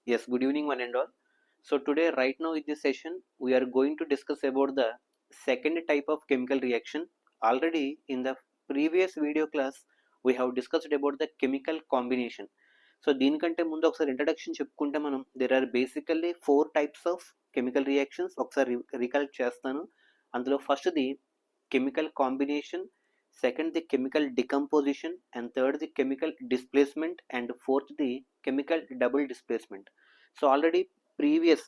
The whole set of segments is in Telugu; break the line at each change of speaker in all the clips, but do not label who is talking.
Yes, good evening one and all. So today right now in this session we are going to discuss about the second type of chemical reaction. Already in the previous video class we have discussed about the chemical combination. So దీనికంటే ముందు ఒకసారి ఇంట్రడక్షన్ చెప్పుకుంటే మనం there are basically 4 types of chemical reactions. ఒకసారి రికలెక్ట్ చేస్తాను. అందులో ఫస్ట్ది chemical combination, second the chemical decomposition, and third the chemical displacement, and fourth the chemical double displacement. So already previous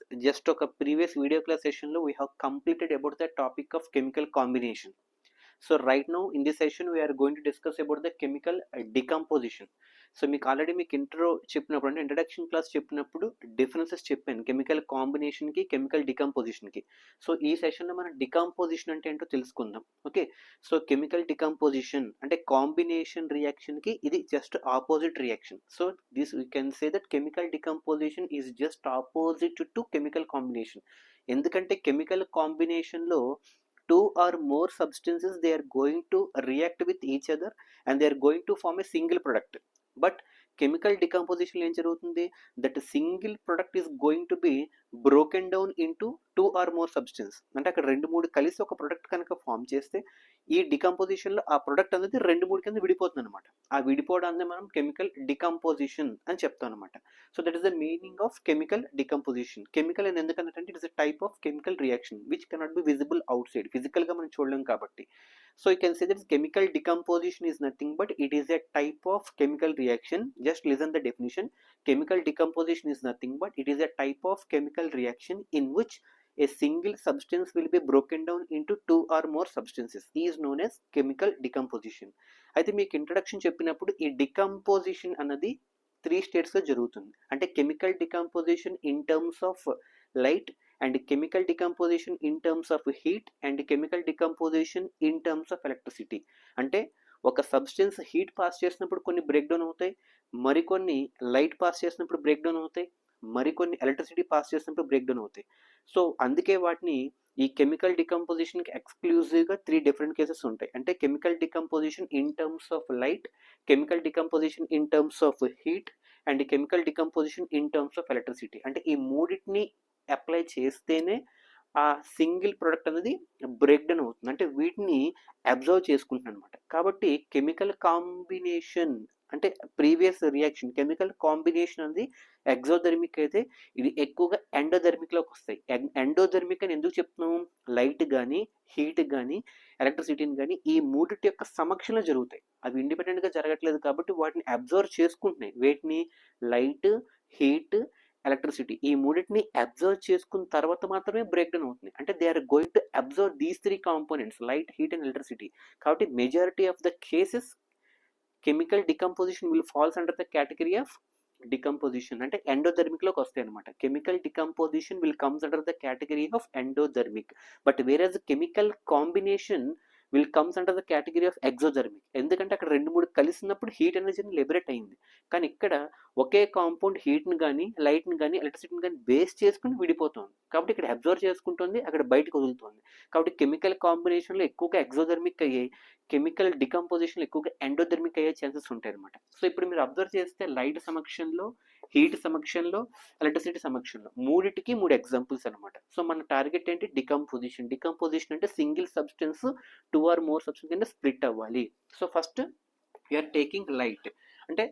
video class session lo we have completed about the topic of chemical combination. So right now in this session we are going to discuss about the chemical decomposition. So మీకు ఆల్రెడీ మీకు ఇంట్రో చెప్పినప్పుడు అంటే ఇంట్రడక్షన్ క్లాస్ చెప్పినప్పుడు డిఫరెన్సెస్ చెప్పాను కెమికల్ కాంబినేషన్కి కెమికల్ డికంపోజిషన్కి. సో ఈ సెషన్లో మనం డికంపోజిషన్ అంటే ఏంటో తెలుసుకుందాం. ఓకే, సో కెమికల్ డికంపోజిషన్ అంటే కాంబినేషన్ రియాక్షన్కి ఇది just opposite reaction. So this we can say that chemical decomposition is just opposite to chemical combination. ఎందుకంటే కెమికల్ కాంబినేషన్లో two or more substances they are going to react with each other and they are going to form a single product. But chemical decomposition lo em jarugutundi that single product is going to be broken down into two or more substance. అంటే అక్కడ రెండు మూడు కలిసి ఒక ప్రొడక్ట్ కనుక ఫామ్ చేస్తే ఈ డికంపోజిషన్లో ఆ ప్రొడక్ట్ అనేది రెండు మూడు కింద విడిపోతుంది అనమాట. ఆ విడిపోవడాన్ని మనం కెమికల్ డికంపోజిషన్ అని చెప్తాం అనమాట. So that is the meaning of chemical decomposition. Chemical అని ఎందుకంటే it is a type of chemical reaction which cannot be visible out side, ఫిజికల్గా మనం చూడలేం కాబట్టి. So you can say that chemical decomposition is nothing but it is a type of chemical reaction. Just listen the definition. Chemical decomposition is nothing but it is a type of chemical reaction in which a single substance will be broken down into two or more substances. This is known as chemical decomposition. అయితే మీకు ఇంట్రడక్షన్ చెప్పినప్పుడు ఈ డికంపోజిషన్ అన్నది 3 స్టేట్స్లో జరుగుతుంది. అంటే chemical decomposition in terms of light, and chemical decomposition in terms of heat, and chemical decomposition in terms of electricity. అంటే ఒక సబ్స్టెన్స్ హీట్ పాస్ చేసినప్పుడు కొన్ని బ్రేక్ డౌన్ అవుతాయి, మరికొన్ని లైట్ పాస్ చేసినప్పుడు బ్రేక్ డౌన్ అవుతాయి, మరికొన్ని ఎలక్ట్రిసిటీ పాస్ చేసినప్పుడు బ్రేక్ డౌన్ అవుతాయి. సో అందుకే వాటిని ఈ కెమికల్ డికంపోజిషన్కి ఎక్స్క్లూజివ్గా 3 డిఫరెంట్ కేసెస్ ఉంటాయి. అంటే chemical decomposition in terms of light, chemical decomposition in terms of heat, and chemical decomposition in terms of electricity. అంటే ఈ మూడింటిని అప్లై చేస్తేనే ఆ సింగిల్ ప్రొడక్ట్ అనేది బ్రేక్ డౌన్ అవుతుంది, అంటే వీటిని అబ్జర్వ్ చేసుకుంటుంది అనమాట. కాబట్టి కెమికల్ కాంబినేషన్ అంటే ప్రీవియస్ రియాక్షన్ కెమికల్ కాంబినేషన్ అనేది ఎగ్జోథెర్మిక్ అయితే ఇది ఎక్కువగా ఎండోథెర్మిక్లోకి వస్తాయి. ఎండోథెర్మిక్ అని ఎందుకు చెప్తున్నాము? లైట్ కానీ హీట్ కానీ ఎలక్ట్రిసిటీని కానీ ఈ మూడిటి యొక్క సమక్షంలో జరుగుతాయి. అవి ఇండిపెండెంట్గా జరగట్లేదు కాబట్టి వాటిని అబ్జర్వ్ చేసుకుంటున్నాయి. వేటిని? లైట్, హీట్, ఎలక్ట్రిసిటీ ఈ మూడింటిని అబ్జర్వ్ చేసుకున్న తర్వాత మాత్రమే బ్రేక్ డౌన్ అవుతుంది. అంటే they are going to observe these 3 components light, heat and electricity. కాబట్టి majority of the cases chemical decomposition will falls under the category of decomposition, అంటే ఎండోథెర్మిక్లోకి వస్తాయి అనమాట. Chemical decomposition will comes under the category of endothermic. But whereas chemical combination will comes under the category of exothermic. ఎందుకంటే అక్కడ రెండు మూడు కలిసినప్పుడు హీట్ ఎనర్జీని లిబరేట్ అయింది. కానీ ఇక్కడ ఒకే కాంపౌండ్ హీట్ని కానీ లైట్ని కానీ ఎలక్ట్రిసిటీని కానీ బేస్ చేసుకుని విడిపోతుంది. కాబట్టి ఇక్కడ అబ్జర్వ్ చేసుకుంటుంది, అక్కడ బయటకు వదులుతుంది. కాబట్టి కెమికల్ కాంబినేషన్లో ఎక్కువగా ఎగ్జోథెర్మిక్ అయ్యాయి, కెమికల్ డికంపోజిషన్లో ఎక్కువగా ఎండోథెర్మిక్ అయ్యే ఛాన్సెస్ ఉంటాయి అనమాట. సో ఇప్పుడు మీరు అబ్జర్వ్ చేస్తే లైట్ సమక్షంలో, హీట్ సమక్షంలో, ఎలక్ట్రిసిటీ సమక్షంలో మూడిటికి 3 ఎగ్జాంపుల్స్ అనమాట. సో మన టార్గెట్ ఏంటి? డికంపోజిషన్. డికంపోజిషన్ అంటే single substance 2 or more substance కింద స్ప్లిట్ అవ్వాలి. So first you're taking light. అంటే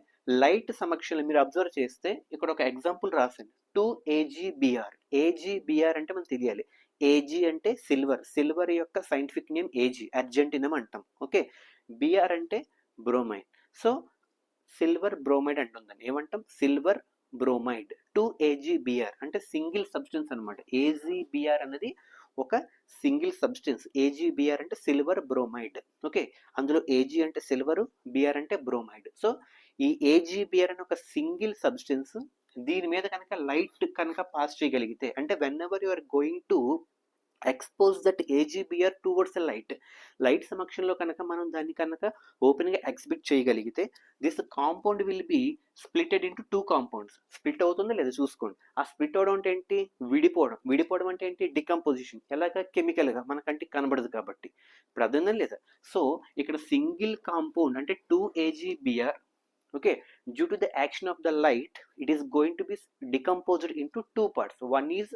లైట్ సమక్షంలో మీరు అబ్జర్వ్ చేస్తే ఇక్కడ ఒక ఎగ్జాంపుల్ రాసింది 2AgBr. AgBr అంటే మనకు తెలియాలి. ఏజీ అంటే సిల్వర్, సిల్వర్ యొక్క సైంటిఫిక్ నేమ్ ఏజీ, అర్జెంటినం అంటాం. ఓకే, బిఆర్ అంటే బ్రోమైడ్. సో సిల్వర్ బ్రోమైడ్ అంటుందని ఏమంటాం? Silver bromide. 2AgBr అంటే సింగిల్ సబ్స్టెన్స్ అనమాట. AgBr అనేది ఒక సింగిల్ సబ్స్టెన్స్. AgBr అంటే సిల్వర్ బ్రోమైడ్. ఓకే, అందులో ఏజీ అంటే సిల్వర్, బిఆర్ అంటే బ్రోమైడ్. సో ఈ AgBr అనే ఒక సింగిల్ సబ్స్టెన్స్ దీని మీద కనుక లైట్ కనుక పాస్ చేయగలిగితే, అంటే whenever you are going to expose that AgBr towards light సమక్షంలో కనుక మనం దాన్ని కనుక ఓపెన్గా ఎగ్జిబిట్ చేయగలిగితే this compound will be splitted into 2 compounds. Split అవుతుందో లేదా చూసుకోండి. ఆ స్ప్లిట్ అవడం అంటే ఏంటి? విడిపోవడం. విడిపోవడం అంటే ఏంటి? డికంపోజిషన్. ఎలాగా? కెమికల్గా, మన కంటికి కనబడదు కాబట్టి. ఇప్పుడు అర్థందా లేదా? సో ఇక్కడ సింగిల్ కాంపౌండ్ అంటే 2AgBr Okay, due to the action of the light, it is going to be decomposed into two parts. One is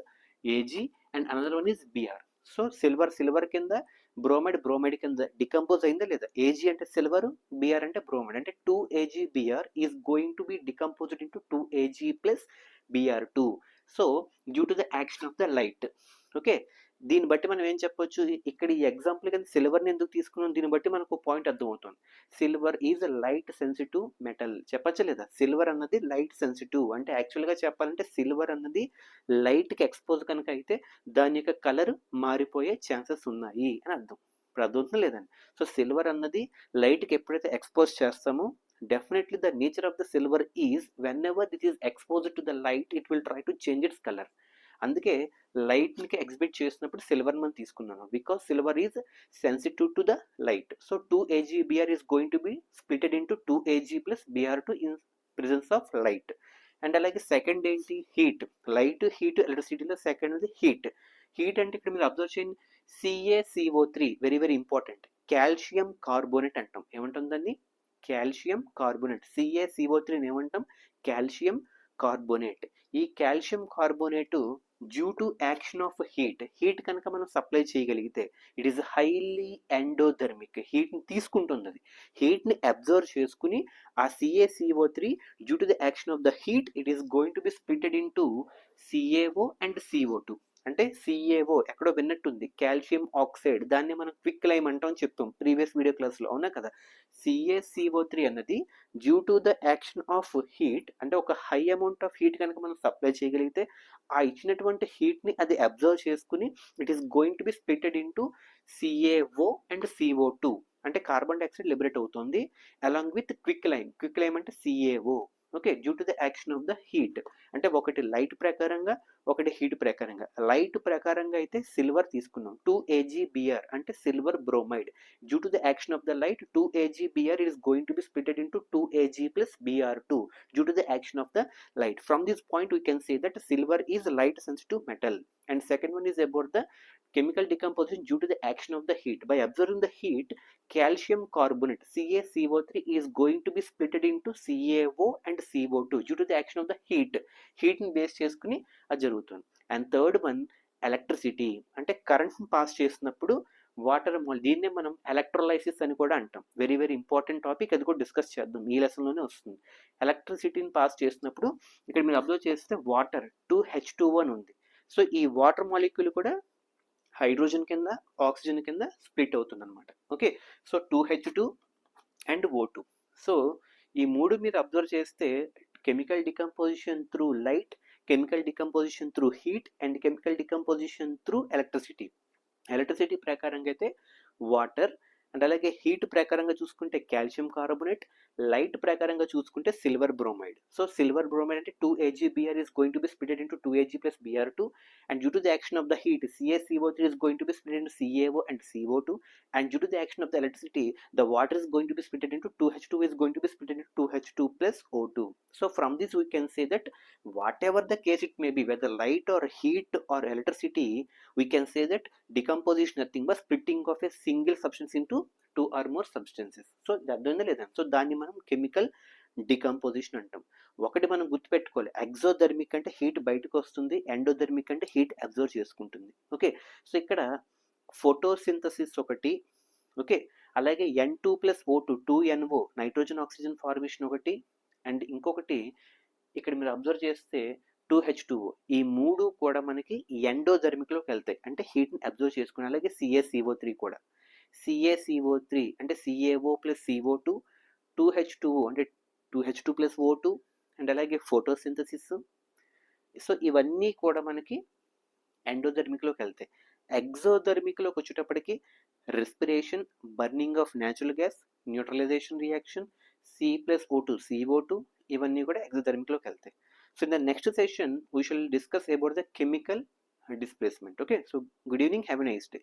Ag and another one is Br. So silver కింద బ్రోమైడ్ కింద డికంపోజ్ అయిందా లేదా? Ag అంటే సిల్వర్, Br అంటే బ్రోమైడ్, అంటే 2AgBr is going to B decomposed into 2Ag plus Br2. So due to the action of the light. Okay, దీన్ని బట్టి మనం ఏం చెప్పొచ్చు, ఇక్కడ ఈ ఎగ్జాంపుల్ కింద సిల్వర్ని ఎందుకు తీసుకున్నాం, దీన్ని బట్టి మనకు పాయింట్ అర్థమవుతుంది. Silver is light sensitive metal చెప్పచ్చా లేదా? సిల్వర్ అన్నది లైట్ సెన్సిటివ్, అంటే యాక్చువల్గా చెప్పాలంటే సిల్వర్ అన్నది లైట్కి ఎక్స్పోజ్ కనుక అయితే దాని యొక్క కలర్ మారిపోయే ఛాన్సెస్ ఉన్నాయి అని అర్థం. ఇప్పుడు అర్థమవుతుంది లేదండి? సో సిల్వర్ అన్నది లైట్కి ఎప్పుడైతే ఎక్స్పోజ్ చేస్తామో definitely the nature of the silver is whenever it is exposed to the light it will try to change its color. అందుకే లైట్కి ఎగ్జిబిట్ చేసినప్పుడు సిల్వర్ మనం తీసుకున్నాను, because silver is sensitive to the light. So 2AgBr is going to be splitted into 2Ag plus Br2 in presence of light. And అలాగే సెకండ్ ఏంటి, హీట్. లైట్, హీట్, ఎలక్ట్రిసిటీలో సెకండ్ ఉంది హీట్. హీట్ అంటే ఇక్కడ మీరు అబ్జర్వ్ చేయండి, CaCO3 very very important, calcium carbonate అంటాం. ఏమంటాం దాన్ని? Calcium carbonate. CaCO3 ఏమంటాం? Calcium carbonate. ఈ calcium carbonate due to action of heat కనుక మనం సప్లై చేయగలిగితే ఇట్ ఈస్ హైలీ ఎండోథర్మిక్. హీట్ని తీసుకుంటుంది, అది హీట్ని అబ్జర్వ్ చేసుకుని ఆ CaCO3 due to the action of the heat it is going to be splitted into CaO and CO2. అంటే CaO ఎక్కడో విన్నట్టుంది, కాల్షియం ఆక్సైడ్, దాన్ని మనం క్విక్ లైమ్ అంటాం చెప్తాం ప్రీవియస్ వీడియో క్లాస్లో, అవునా కదా? CaCO3 అన్నది due to the action of heat, అంటే ఒక హై అమౌంట్ ఆఫ్ హీట్ కనుక మనం సప్లై చేయగలిగితే ఆ ఇచ్చినటువంటి హీట్ని అది అబ్జర్వ్ చేసుకుని it is going to be splitted into CaO and CO2, అంటే కార్బన్ డైఆక్సైడ్ లిబరేట్ అవుతుంది అలాంగ్ విత్ క్విక్ లైమ్ అంటే CaO. Okay, due to the action of the heat, అంటే ఒకటి లైట్ ప్రకారంగా ఒకటి హీట్ ప్రకారంగా. లైట్ ప్రకారంగా అయితే సిల్వర్ తీసుకున్నాం, 2AgBr అంటే silver bromide. Due to the action of the light 2AgBr is going to be split into 2Ag plus Br2 due to the action of the light. From this point we can say that silver is light sensitive metal. And second one is about the chemical decomposition due to the action of the heat. By observing the heat, calcium carbonate CaCO3 is going to be splitted into CaO and CO2 due to the action of the heat ని బేస్ చేసుకుని అది జరుగుతుంది. అండ్ థర్డ్ వన్ ఎలక్ట్రిసిటీ, అంటే కరెంట్ని పాస్ చేసినప్పుడు వాటర్, దీన్నే మనం ఎలక్ట్రోలైసిస్ అని కూడా అంటాం. వెరీ వెరీ ఇంపార్టెంట్ టాపిక్, అది కూడా డిస్కస్ చేద్దాం, ఈ లెసన్లోనే వస్తుంది. ఎలక్ట్రిసిటీని పాస్ చేసినప్పుడు ఇక్కడ మీరు అబ్జర్వ్ చేస్తే వాటర్ 2H2O అని ఉంది. సో ఈ వాటర్ మాలిక్యూల్ కూడా హైడ్రోజన్ కింద ఆక్సిజన్ కింద స్ప్లిట్ అవుతుంది అనమాట. Okay, so 2H2 and O2. So ఈ మూడు మీరు అబ్జర్వ్ చేస్తే chemical decomposition through light, chemical decomposition through heat and chemical decomposition through electricity. Electricity ప్రకారంగా అయితే వాటర్, అండ్ అలాగే హీట్ ప్రకారంగా చూసుకుంటే కాల్షియం కార్బోనేట్, లైట్ ప్రకారంగా చూసుకుంటే silver bromide. So silver bromide అంటే 2AgBr is going to be split into 2Ag plus Br2, and due to the action of the heat CaCO3 is going to be split into CaO and CO2, and due to the action of the electricity the water is going to be split into 2H2 is going to be split into 2H2 plus O2. So from this we can say that whatever the case it may be, whether light or heat or electricity, we can say that decomposition nothing but splitting of a single substance into 2 or more substances. So అర్థమైందా లేదా? సో దాన్ని మనం కెమికల్ డికంపోజిషన్ అంటాం. ఒకటి మనం గుర్తుపెట్టుకోవాలి, ఎగ్జోథర్మిక్ అంటే హీట్ బయటకు వస్తుంది, ఎండోథర్మిక్ అంటే హీట్ అబ్జర్వ్ చేసుకుంటుంది. ఓకే, సో ఇక్కడ ఫోటోసింథసిస్ ఒకటి, ఓకే, అలాగే N2 plus O2 2NO nitrogen oxygen formation ఒకటి, అండ్ ఇంకొకటి ఇక్కడ మీరు అబ్జర్వ్ చేస్తే 2H2O. ఈ మూడు కూడా మనకి ఎండోథర్మిక్లోకి వెళ్తాయి, అంటే హీట్ని అబ్జర్వ్ చేసుకుని. అలాగే CaCO3 కూడా, CaCO3 అంటే CaO ప్లస్ CO2, 2H2O అంటే 2H2 ప్లస్ O2, అండ్ అలాగే ఫోటోసింథసిస్. సో ఇవన్నీ కూడా మనకి ఎండోథర్మిక్లోకి వెళ్తాయి. ఎగ్జోథర్మిక్లోకి వచ్చేటప్పటికి respiration, burning of natural gas, neutralisation reaction, C+O2 CO2, ఇవన్నీ కూడా ఎగ్జోథర్మిక్లోకి వెళ్తాయి. So in the next session we shall discuss about the chemical displacement. Okay, so good evening, have a nice day.